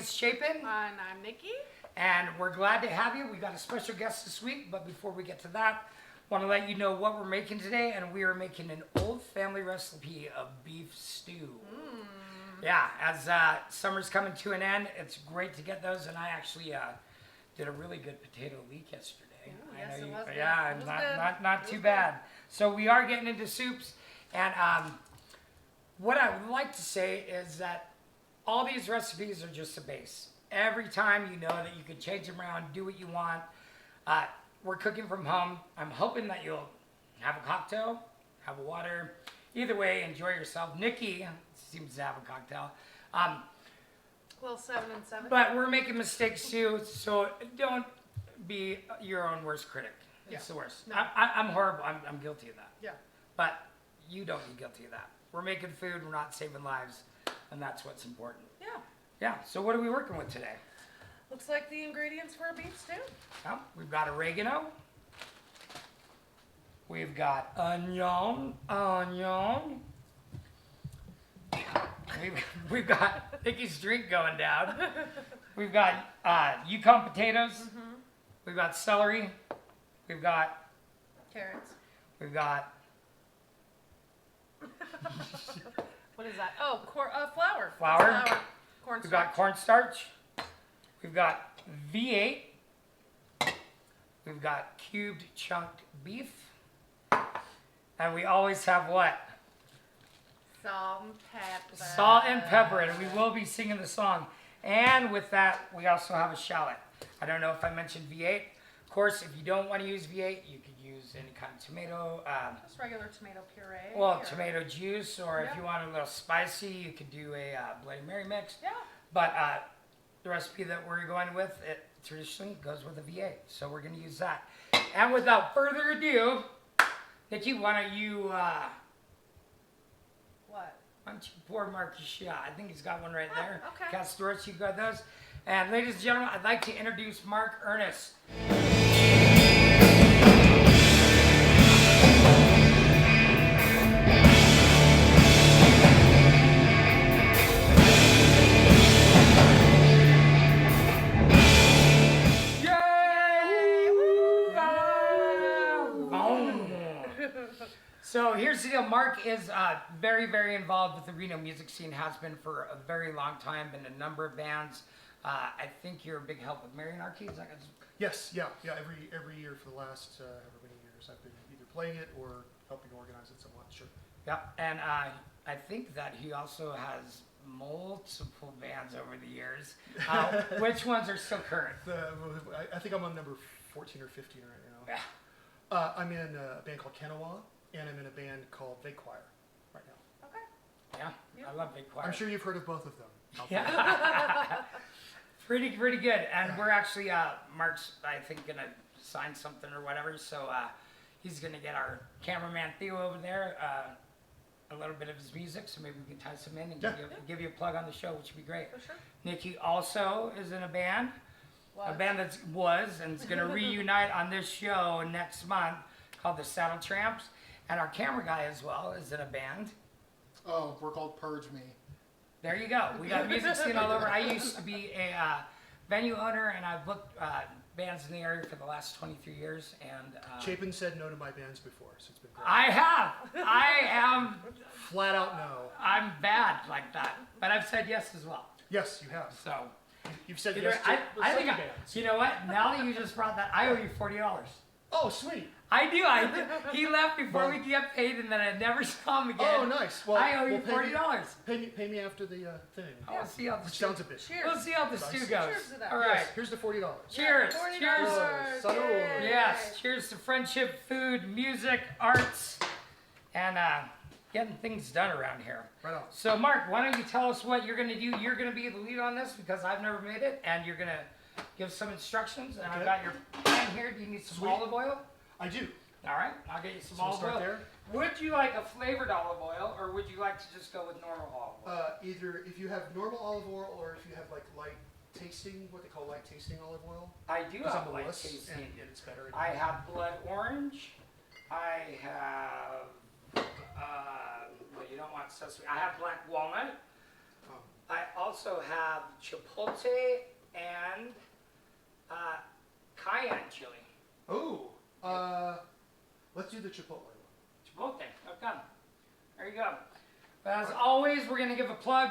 is Chapin. And I'm Nikki. And we're glad to have you. We got a special guest this week, but before we get to that, want to let you know what we're making today, and we are making an old family recipe of beef stew. Yeah, as summer's coming to an end, it's great to get those, and I actually did a really good potato leek yesterday. Ooh, yes, it was good. Yeah, It was not good. too bad. So we are getting into soups, and what I would like to say is that all these recipes are just a base. Every time you know that you can change them around, do what you want. We're cooking from home. I'm hoping that you'll have a cocktail, have a water. Either way, enjoy yourself. Nikki seems to have a cocktail. Well, 7 and 7. But we're making mistakes too, so don't be your own worst critic. It's the worst. No. I'm horrible. I'm guilty of that. Yeah. But you don't be guilty of that. We're making food. We're not saving lives, and that's what's important. Yeah. Yeah. So what are we working with today? Looks like the ingredients for a beef stew. Well, we've got oregano. We've got onion. We've got Nikki's drink going down. We've got Yukon potatoes. We've got celery. We've got Carrots. We've got What is that? Oh, flour. Flour. Cornstarch. We've got cornstarch. We've got V8. We've got cubed chunked beef. And we always have what? Salt and pepper. Salt and pepper. And we will be singing the song. And with that, we also have a shallot. I don't know if I mentioned V8. Of course, if you don't want to use V8, you could use any kind of tomato. Just regular tomato puree. Well, tomato juice, or if Yeah. you want a little spicy, you could do a Bloody Mary mix. Yeah. But the recipe that we're going with, it traditionally goes with a V8. So we're going to use that. And without further ado, Nikki, why don't you pour Mark a shot? I think he's got one right there. Okay. Cat Stewart, you got those. And ladies and gentlemen, I'd like to introduce Mark Earnest. So here's the deal. Mark is very, very involved with the Reno music scene, has been for a very long time, been in a number of bands. I think you're a big help with Marianarchy. Is that Yes, yeah. Every year for the last however many years, I've been either playing it or helping organize it somewhat. Sure. Yeah, and I think that he also has multiple bands over the years. Which ones are still current? I think I'm on number 14 or 15 right now. Yeah. I'm in a band called Kanawa, and I'm in a band called Vig Choir right now. Okay. Yeah, I love Big Choir. I'm sure you've heard of both of them. Yeah. pretty good. And we're actually, Mark's, I think, going to sign something or whatever. So he's going to get our cameraman Theo over there a little bit of his music. So maybe we can tie some in and give you a plug on the show, which would be great. For sure. Nikki also is in a band. A band that was and is going to reunite on this show next month called the Saddle Tramps. And our camera guy as well is in a band. Oh, we're called Purge Me. There you go. We got music scene all over. I used to be a venue owner, and I've booked bands in the area for the last 23 years. And Chapin said no to my bands before, so it's been great. I have. I am. Flat out no. I'm bad like that, but I've said yes as well. Yes, you have. So You've said either, yes to I some think bands. you know what? Now that you just brought that, I owe you $40. Oh, sweet. I do. He left before we get paid, and then I never saw him again. Oh, nice. Well, I owe you $40. Pay me after the thing. We'll see how the Which stew. sounds a bit. Cheers. We'll see how the stew goes. Cheers to that. All right. Yes, here's the $40. Cheers. $40. Cheers. Salud. Yay. Yes. Cheers to friendship, food, music, arts, and getting things done around here. Right on. So, Mark, why don't you tell us what you're going to do? You're going to be the lead on this because I've never made it, and you're going to give some instructions. And I've Okay. got your pan here. Do you need some Sweet. olive oil? I do. All right. I'll get you some So we'll olive start oil. there. Would you like a flavored olive oil, or would you like to just go with normal olive oil? Either if you have normal olive oil or if you have like light tasting, what they call light tasting olive oil. I do It's have on the light list, tasting. and it's better. I have blood orange. I have, well, you don't want sesame. I have black walnut. Um, I also also have chipotle and cayenne chili. Oh, let's do the Chipotle one. Chipotle, okay. There you go. But as always, we're gonna give a plug.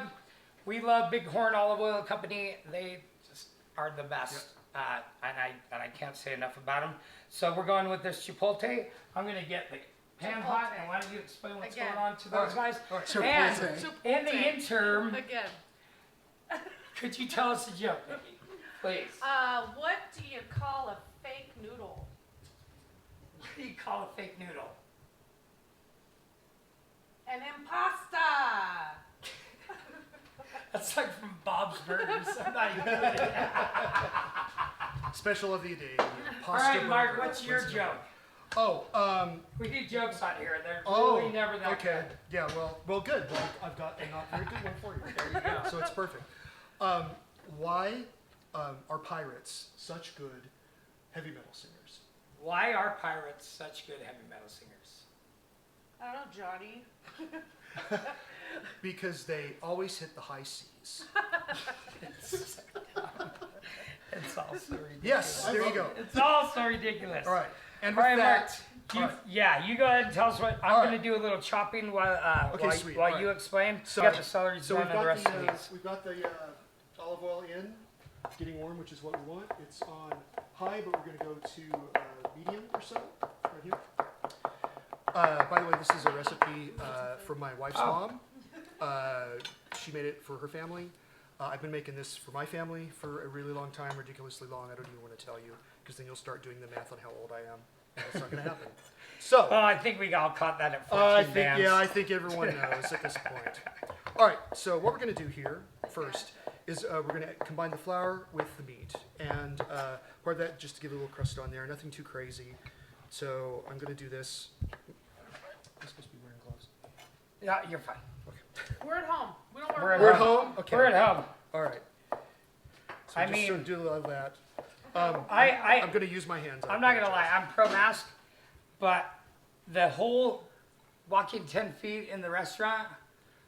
We love Bighorn Olive Oil Company. They just are the best, and I can't say enough about them. So we're going with this chipotle. I'm gonna get the pan hot, and why don't you explain what's Again. going on to those guys? Chipotle. And in the Chipotle. interim, Again. could you tell us a joke, Nikki? Please. What do you call a fake noodle? What do you call a fake noodle? An impasta. That's like from Bob's Burgers. I'm not even kidding. Special of the day. All Pasta right, Mark, burger. what's your joke? Oh, We do jokes on here. They're oh, really never that okay. good. Yeah, well, good. Well, I've got a not very good one for you. There you go. So it's perfect. Why are pirates such good heavy metal singers? Why are pirates such good heavy metal singers? I don't know, Johnny. Because they always hit the high C's. It's all so ridiculous. Yes, there you go. It's all so ridiculous. All right. And All with right, Mark. that, You, all right. Yeah, you go ahead and tell us what. I'm All going right. to do a little chopping while Okay, sweet. while All you right. explain. So- We got the celery So done we've and the got rest of the these. we've got the olive oil in, getting warm, which is what we want. It's on high, but we're going to go to medium or so right here. By the way, this is a recipe from my wife's mom. She made it for her family. I've been making this for my family for a really long time, ridiculously long. I don't even want to tell you, because then you'll start doing the math on how old I am, and it's not going to happen. So, Well, I think we all caught that at 14 I think bands. I think everyone knows at this point. All right, so what we're going to do here first is we're going to combine the flour with the meat, and part of that just to give it a little crust on there. Nothing too crazy. So I'm going to do this. I'm supposed to be wearing gloves. Yeah, you're fine. We're at home. We don't We're work. at We're at home. Okay. We're at home. All right. So I just mean- sort of do all that. I'm I'm going to use my hands. I not gonna lie. apologize. I'm pro mask, but the whole walking 10 feet in the restaurant,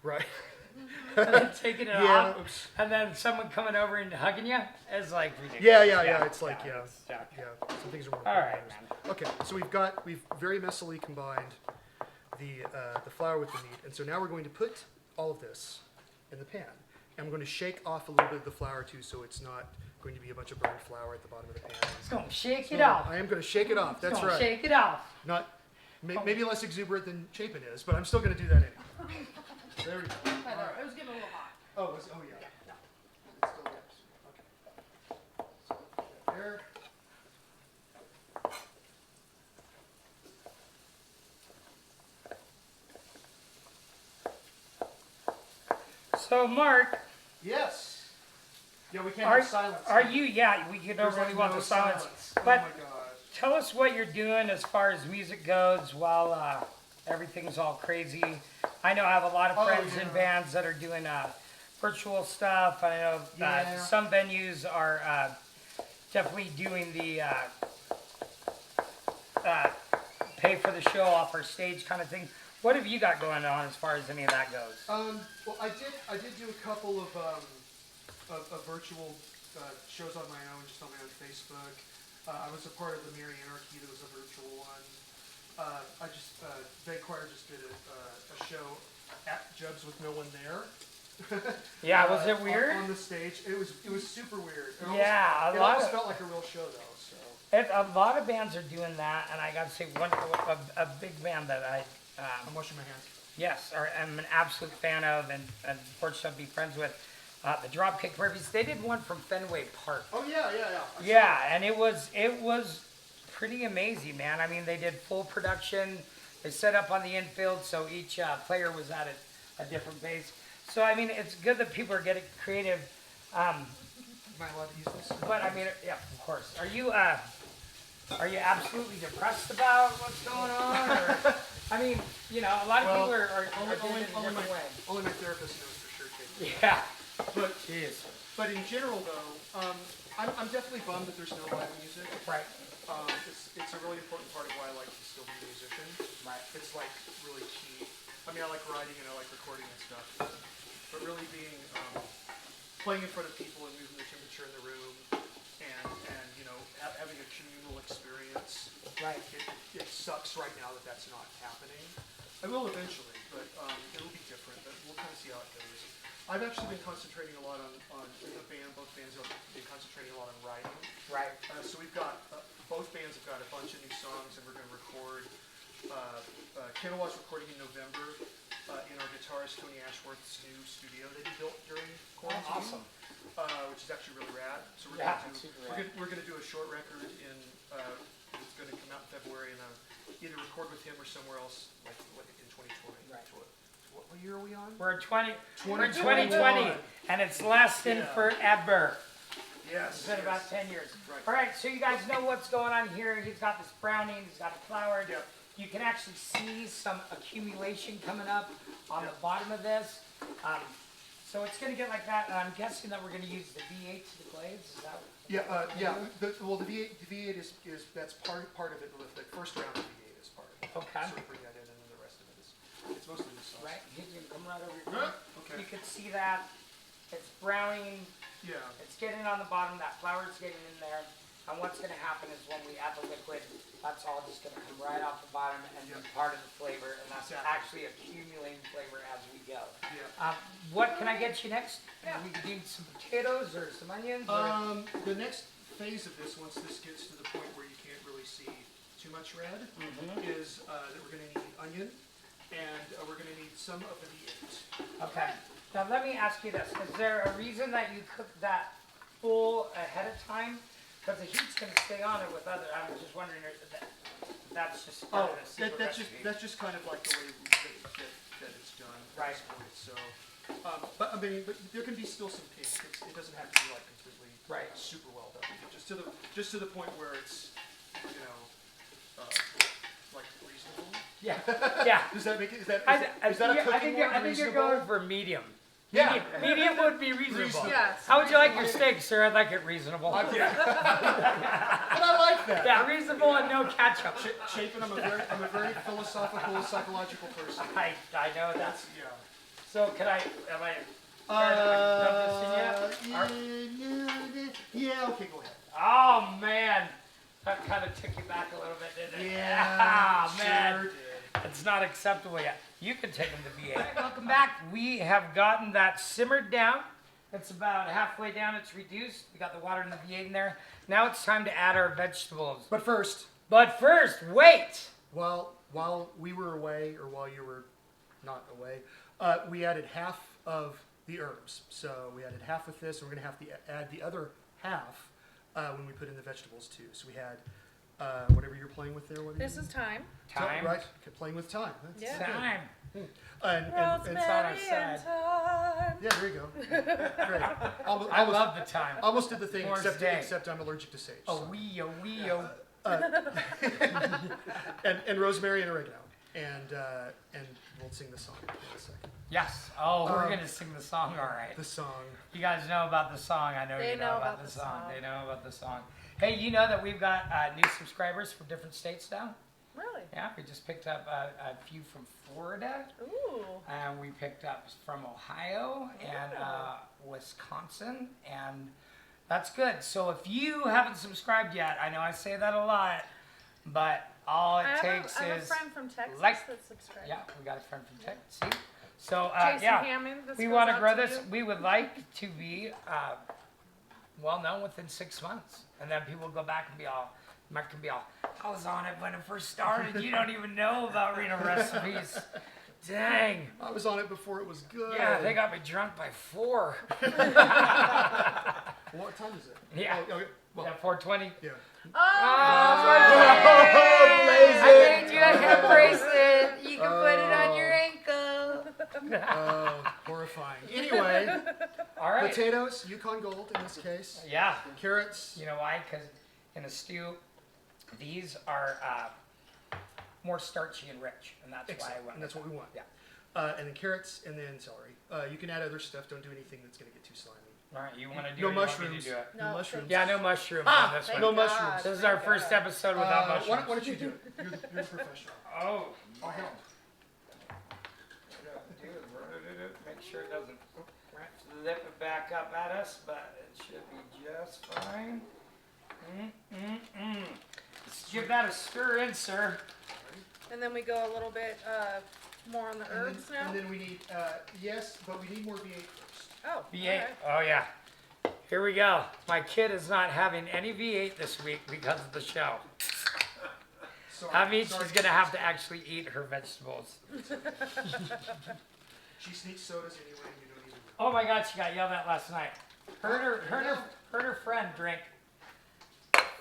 Right. and then taking it Yeah. off, Oops. and then someone coming over and hugging you is like ridiculous. Yeah. It's like it's shocking. yeah. Some things are more. All right, important man. than others. Okay, so we've very messily combined the flour with the meat, and so now we're going to put all of this in the pan, and we're going to shake off a little bit of the flour too, so it's not going to be a bunch of burned flour at the bottom of the pan. It's gonna shake it So off. I am going to shake it off. That's Gonna right. Shake it off. Not maybe less exuberant than Chapin is, but I'm still going to do that anyway. There we go. I know, it was getting a little hot. Oh, yeah. It's still there. Okay. So put that there. So, Mark, Yes. Yeah, we can't are, have silence. are you? Yeah, we don't There's really like want no the silence. Oh But my gosh. tell us what you're doing as far as music goes while everything's all crazy. I know I have a lot of Oh, friends in yeah. bands that are doing virtual stuff. I know Yeah. some venues are definitely doing the pay for the show off our stage kind of thing. What have you got going on as far as any of that goes? Well, I did do a couple of virtual shows on my own, just on my own Facebook. I was a part of the Merry Anarchy. That was a virtual one. Van Choir just did a show at Jubs with no one there. Yeah, was it weird? On the stage, it was super weird. It Yeah, almost, a it lot almost of felt like a real show though. So a lot of bands are doing that, and I got to say, a big band that I'm washing my hands. yes, I'm an absolute fan of, and fortunate to be friends with, the Dropkick Murphys. They did one from Fenway Park. Oh yeah. I saw Yeah, and it was pretty amazing, man. I mean, they did full production. They set up on the infield, so each player was at a different base. So I mean, it's good that people are getting creative. Am I allowed to use this? But I mean, yeah, of course. Are you absolutely depressed about what's going on? Or, I mean, you know, a lot of Well, people are doing it in a only different way. Only my therapist knows for sure, Kate. Yeah. But Jeez. But in general, though, I'm definitely bummed that there's no live music. Right. It's a really important part of why I like to still be a musician. Right. It's like really key. I mean, I like writing and I like recording and stuff, but really being playing in front of people and moving the temperature in the room, and you know, having a communal experience. Right. It sucks right now that that's not happening. I will eventually, but it'll be different. But we'll kind of see how it goes. I've actually been concentrating a lot on the band. Both bands have been concentrating a lot on writing. Right. So we've got both bands have got a bunch of new songs, and we're going to record. Kennewa's recording in November in our guitarist Tony Ashworth's new studio that he built during quarantine. Awesome. Which is actually really rad. So we're Yeah, going to super rad. we're going to do a short record in it's going to come out in February, and either record with him or somewhere else, like in 2020. Right. What year are we on? We're 20. We're 2021. 2020, and it's lasting Yeah. forever. Yes. It's been about 10 years. Right. All right, so you guys know what's going on here. He's got this brownie. He's got it floured. Yep. You can actually see some accumulation coming up on Yep. the bottom of this. So it's going to get like that. And I'm guessing that we're going to use the V8 to the glaze. Is that? Yeah. The V8 is that's part of it. The first round of V8 is part of it. Okay. Sort of bring that in, and then the rest of it is it's mostly the sauce. Right. He's going to come right over here. Okay. You can see that. It's browning. Yeah. It's getting on the bottom. That flour's getting in there. And what's going to happen is when we add the liquid, that's all just going to come right off the bottom and be Yep. part of the flavor. And that's Exactly. actually accumulating flavor as we go. Yeah. What can I get you next? Yeah. We could do some potatoes or some onions. Or, The next phase of this, once this gets to the point where you can't really see too much red, is that we're going to need onion, and we're going to need some of the V8. okay. Now let me ask you this: is there a reason that you cook that full ahead of time? Because the heat's going to stay on it with other. I'm just wondering if that's just part of the secret recipe. That's just kind of like the way that it's done at Right. this point. So, but there can be still some pink. It doesn't have to be like completely Right. super well done. Just to the point where it's like reasonable. Yeah. Yeah. Does that make it? Is that I a cooking think word? I think you're reasonable? going for medium. Yeah. Medium would be reasonable. Yes. How would you like your steak, sir? I'd like it reasonable. Yeah. But I like that. Yeah, reasonable and no ketchup. Chapin, I'm a very philosophical, psychological person. I know that. That's yeah. So can I? Am I? Yeah. Okay, go ahead. Oh man, that kind of took you back a little bit, didn't it? Yeah. Oh, man. Sure did. It's not acceptable yet. You can take them to V8. Welcome back. We have gotten that simmered down. It's about halfway down. It's reduced. We got the water and the V8 in there. Now it's time to add our vegetables. But first, But wait. while we were away, or while you were not away, we added half of the herbs. So we added half with this, and we're going to have to add the other half when we put in the vegetables too. So we had whatever you're playing with there. What This is thyme. Time. Right, playing with time. That's Yeah. good. Time. And Rosemary outside. and thyme. yeah, there you go. Great. I love the time. Almost did the thing, Morse except day. I'm allergic to sage. Oh, so. wee, oh, wee, oh. And rosemary and oregano, and we'll sing the song in a second. Yes. Oh, we're going to sing the song, all right. The song. You guys know about the song. I know They you know know about about the the song. song. They know about the song. Hey, you know that we've got new subscribers from different states now? Really? Yeah, we just picked up a few from Florida, Ooh. and we picked up from Ohio and Wisconsin, and that's good. So if you haven't subscribed yet, I know I say that a lot, but all it takes I have a is friend from Texas like- that subscribed. yeah, we got a friend from Texas. See? So Jason yeah. Hammond. This We goes want to out grow this. you. We would like to be well known within 6 months, and then people go back and be all, Mark can be all, I was on it when it first started. You don't even know about Reno Recipes. Dang. I was on it before it was good. Yeah, they got me drunk by 4. What time is it? Yeah. Oh, okay. Well, Yeah, 4:20. yeah. Oh, I made you a hip bracelet. You can put it on your ankle. Horrifying. Anyway, All right. potatoes, Yukon Gold in this case. Yeah. Carrots. You know why? Because in a stew, these are more starchy and rich, and that's why I Excellent. went. And that's with what we want. Yeah. And then carrots, and then celery. You can add other stuff. Don't do anything that's going to get too slimy. All right, you want to do No it? You want me mushrooms. to do it? No, mushrooms. Yeah, no mushrooms Ah, on this thank one. No God. mushrooms. This is our first episode without mushrooms. Why don't you do it? You're the professional. Oh, I'll help. dude, make sure it doesn't. Flip it back up at us, but it should be just fine. Let's give that a stir in, sir. And then we go a little bit more on the herbs now. And then we need, yes, but we need more V8 first. Oh, V8. okay. Oh, yeah. Here we go. My kid is not having any V8 this week because of the show. Sorry, That means sorry. she's going to have to actually eat her vegetables. She sneaks sodas anyway, you don't even. Oh my God, she got yelled at last night. Her and her friend drank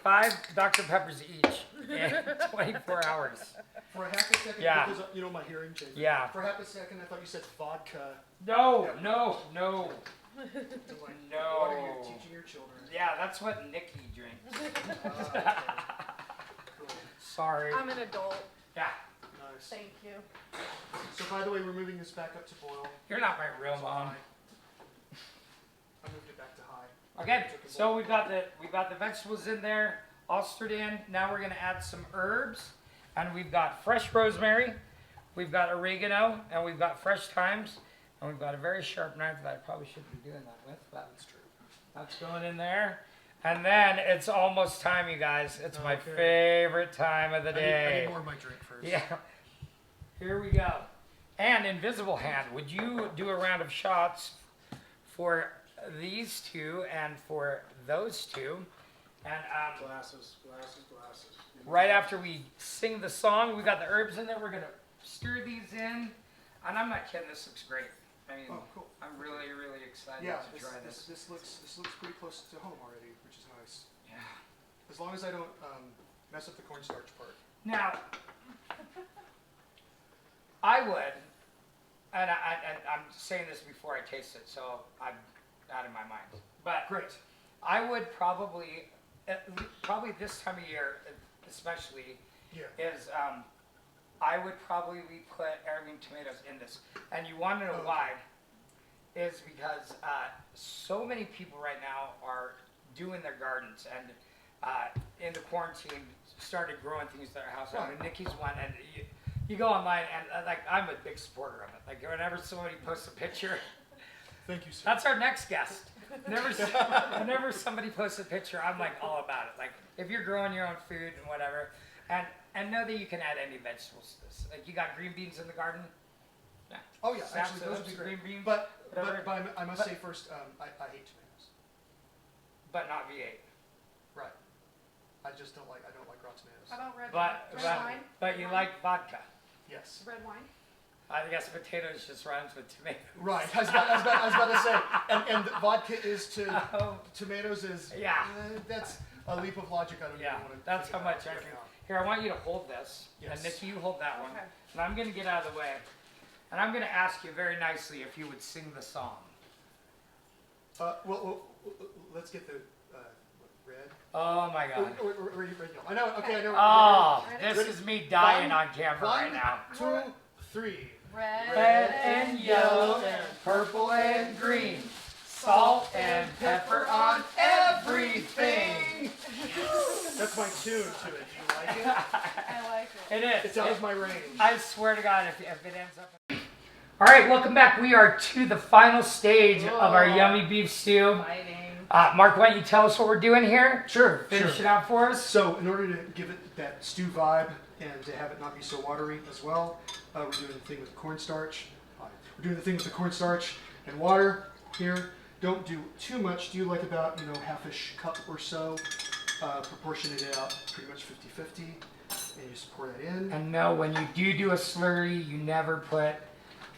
5 Dr. Peppers each in 24 hours. For a half a second, Yeah. because, my hearing changed. Yeah. For half a second, I thought you said vodka. No, Yeah. no, no. I'm like, No. What are you teaching your children? Yeah, that's what Nikki drinks. Okay. Cool. Sorry. I'm an adult. Yeah, Nice. Thank you. So by the way, we're moving this back up to boil. you're not my real mom. I moved it back to high. Okay, so we've got the vegetables in there, all stirred in. Now we're gonna add some herbs, and we've got fresh rosemary, we've got oregano, and we've got fresh thymes, and we've got a very sharp knife that I probably shouldn't be doing that with, but That's true. that's going in there. And then it's almost time, you guys. It's my Okay. favorite time of the I day. need more of my drink first. Yeah. Here we go. And Invisible Hand, would you do a round of shots for these two and for those two? And Glasses. right after we sing the song, we got the herbs in there. We're gonna stir these in. And I'm not kidding. This looks great. I mean, Oh, cool. I'm really, really excited Yeah, to try this. this looks pretty close to home already, which is nice. Yeah. As long as I don't mess up the cornstarch part. Now, I would, and I'm saying this before I taste it, so I'm out of my mind. But Great. I would probably this time of year, especially, Yeah. is I would probably put heirloom tomatoes in this. And you want to know Oh. why? Is because so many people right now are doing their gardens and in the quarantine started growing things at their house. I mean, Nikki's one, and you go online and like I'm a big supporter of it. Like whenever somebody posts a picture, Thank you, sir. that's our next guest. Whenever somebody posts a picture, I'm like all about it. Like if you're growing your own food and whatever, and know that you can add any vegetables to this. Like you got green beans in the garden. Yeah. Oh yeah, Snap actually those would be green great. beans, But whatever. I must say first, I hate tomatoes. but not V8. Right. I don't like raw tomatoes. How about red But wine? but you like vodka. Yes. Red wine? I guess potatoes just rhymes with tomato. Right. I was about to say, and vodka is to Oh, tomatoes is Yeah. That's a leap of logic. I don't yeah, even want to. that's how much I can. Here, I want you to hold this, and Yes. Nikki, you hold that one, Okay. and I'm gonna get out of the way, and I'm gonna ask you very nicely if you would sing the song. Well, let's get the red. Oh my God. Or I know. Okay, I know. Oh, Ready? this is me dying One, on camera right now. 1, 2, 3. Red and yellow and purple and green, salt and pepper on everything. That's my tune to it. Do you like it? I like it. It is. It's out of my range. I swear to God, if it ends up. All right, welcome back. We are to the final stage of our yummy beef stew. Fighting. Mark, why don't you tell us what we're doing here? Sure. Finish it out for us. So, in order to give it that stew vibe and to have it not be so watery as well, we're doing the thing with cornstarch. We're doing the thing with the cornstarch and water here. Don't do too much. Do like about, half-ish cup or so. Proportion it out pretty much 50-50. And you just pour that in. And no, when you do a slurry, you never put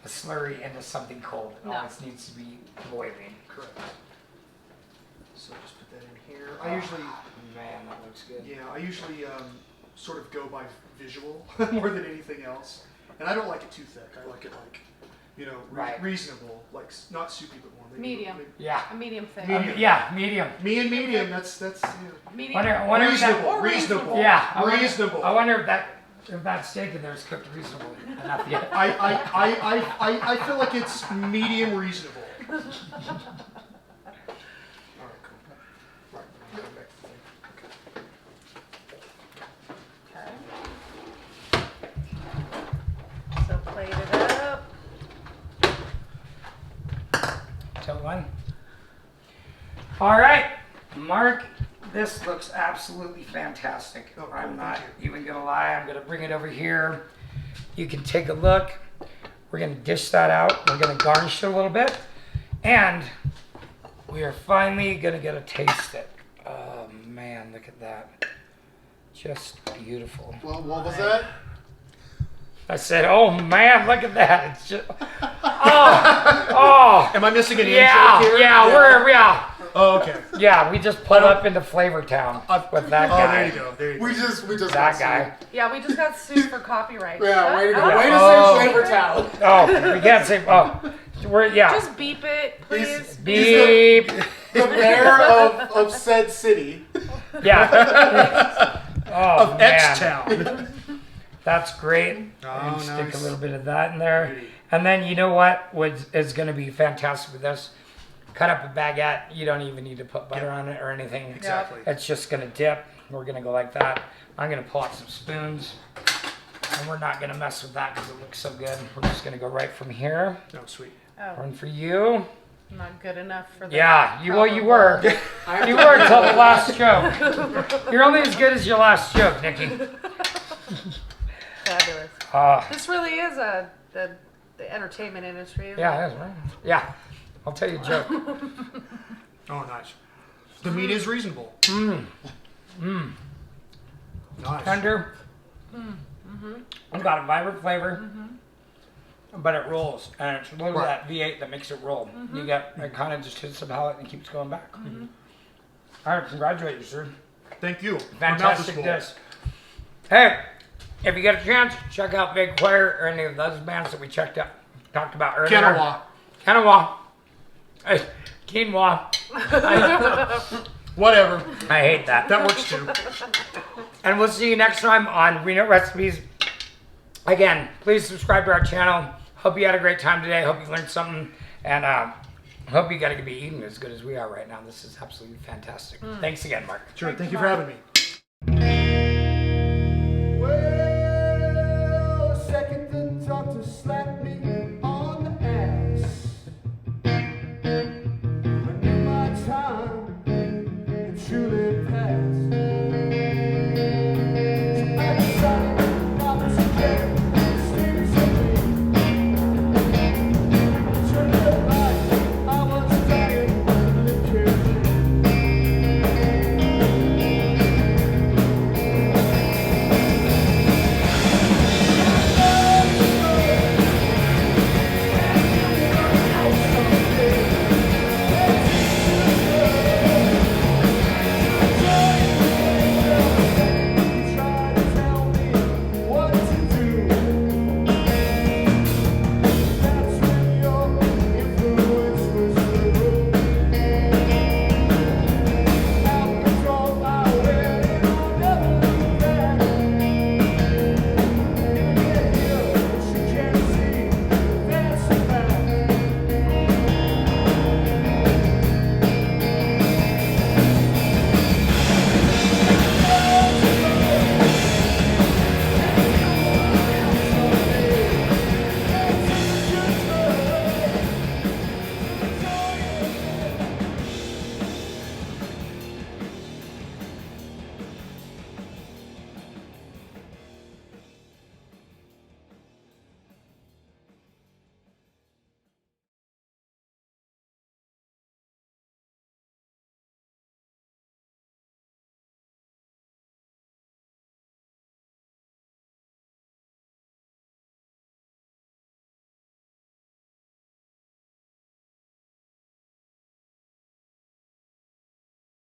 a slurry into something cold. It No. always needs to be boiling. Correct. So just put that in here. I usually, Man, that looks good. I usually sort of go by visual more than anything else. And I don't like it too thick. I like it Right. reasonable, like not soupy but more Medium. Yeah. A medium thick. Medium. Yeah, medium. Medium. That's Medium. I wonder if that, reasonable. Reasonable. yeah, I wonder- Reasonable. I wonder if that steak in there is cooked reasonably enough yet. I feel like it's medium reasonable. All right, cool. Right, go back to the thing. Okay. So plate it up. Tell everyone. All right, Mark, this looks absolutely fantastic. Oh, cool, I'm not thank even gonna lie. I'm gonna bring it over here. You can take a look. We're gonna dish that out. We're gonna garnish it a little bit, and we are finally gonna get a taste it. Oh man, look at that. Just beautiful. Well, what was that? I said, oh man, look at that. It's just, oh, Am I missing an yeah, intro here? yeah. Oh, okay. Yeah, we just pulled up into Flavor Town with that Oh, guy. there you go. There you go. We just That got guy. Yeah, we just got sued for copyright. Yeah, way to go. Shut Way to up. Oh. say Flavor Town. Oh, we can't say. Oh, we're yeah. Just beep it, please. Beep. The mayor of said city. Yeah. Oh Of man, X-Town. that's great. Oh, And stick nice. a little bit of that in there, Beauty. and then you know what is going to be fantastic with this? Cut up a baguette. You don't even need to put butter on it or anything. Exactly. It's just gonna dip. We're gonna go like that. I'm gonna pull out some spoons. And we're not gonna mess with that because it looks so good. We're just gonna go right from here. Oh, sweet. Oh, One for you. not good enough for the Yeah, you were. You were I until the last joke. You're only as good as your last joke, Nikki. Fabulous. This really is the entertainment industry. Isn't it? Yeah, it is, right? Yeah. I'll tell you a joke. Oh, nice. The meat is reasonable. Nice. Tender. It's got a vibrant flavor. But it rolls, and it's a little of that V8 that makes it roll. You get it kind of just hits the palate and keeps going back. All right, congratulate you, sir. Thank you. My mouth is Fantastic full. dish. Hey, if you get a chance, check out Big Choir or any of those bands that we talked about earlier. Kanawa. Kanawa. Hey, quinoa. Whatever. I hate that. That works too. And we'll see you next time on Reno Recipes. Again, please subscribe to our channel. Hope you had a great time today. Hope you learned something. And hope you got to be eating as good as we are right now. This is absolutely fantastic. Thanks again, Mark. Sure. Thank you for having me. Well, second didn't talk to slap me.